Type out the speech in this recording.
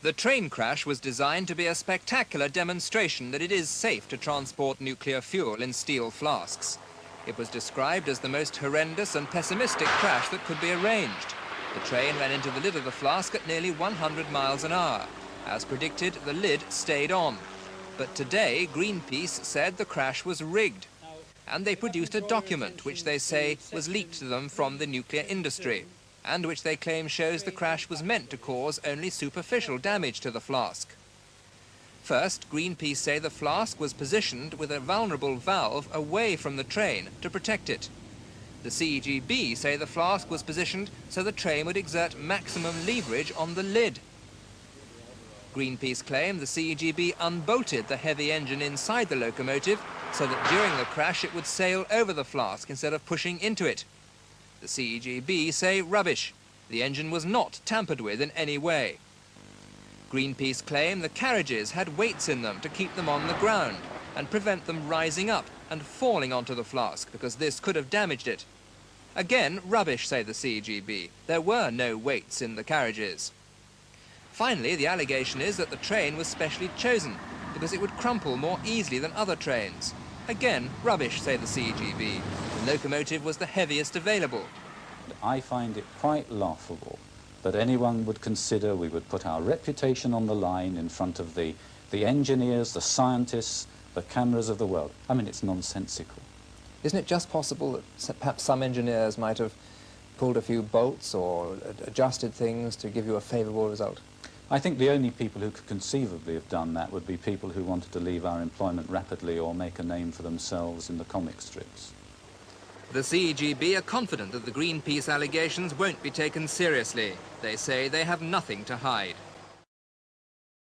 The train crash was designed to be a spectacular demonstration that it is safe to transport nuclear fuel in steel flasks. It was described as the most horrendous and pessimistic crash that could be arranged. The train ran into the lid of the flask at nearly 100 miles an hour. As predicted, the lid stayed on. But today, Greenpeace said the crash was rigged. And they produced a document which they say was leaked to them from the nuclear industry, and which they claim shows the crash was meant to cause only superficial damage to the flask. First, Greenpeace say the flask was positioned with a vulnerable valve away from the train to protect it. The CEGB say the flask was positioned so the train would exert maximum leverage on the lid. Greenpeace claim the CEGB unbolted the heavy engine inside the locomotive so that during the crash it would sail over the flask instead of pushing into it. The CEGB say rubbish. The engine was not tampered with in any way. Greenpeace claim the carriages had weights in them to keep them on the ground and prevent them rising up and falling onto the flask because this could have damaged it. Again, rubbish, say the CEGB. There were no weights in the carriages. Finally, the allegation is that the train was specially chosen because it would crumple more easily than other trains. Again, rubbish, say the CEGB. The locomotive was the heaviest available. I find it quite laughable that anyone would consider we would put our reputation on the line in front of the engineers, the scientists, the cameras of the world. I mean, it's nonsensical. Isn't it just possible that perhaps some engineers might have pulled a few bolts or adjusted things to give you a favourable result? I think the only people who could conceivably have done that would be people who wanted to leave our employment rapidly or make a name for themselves in the comic strips. The CEGB are confident that the Greenpeace allegations won't be taken seriously. They say they have nothing to hide.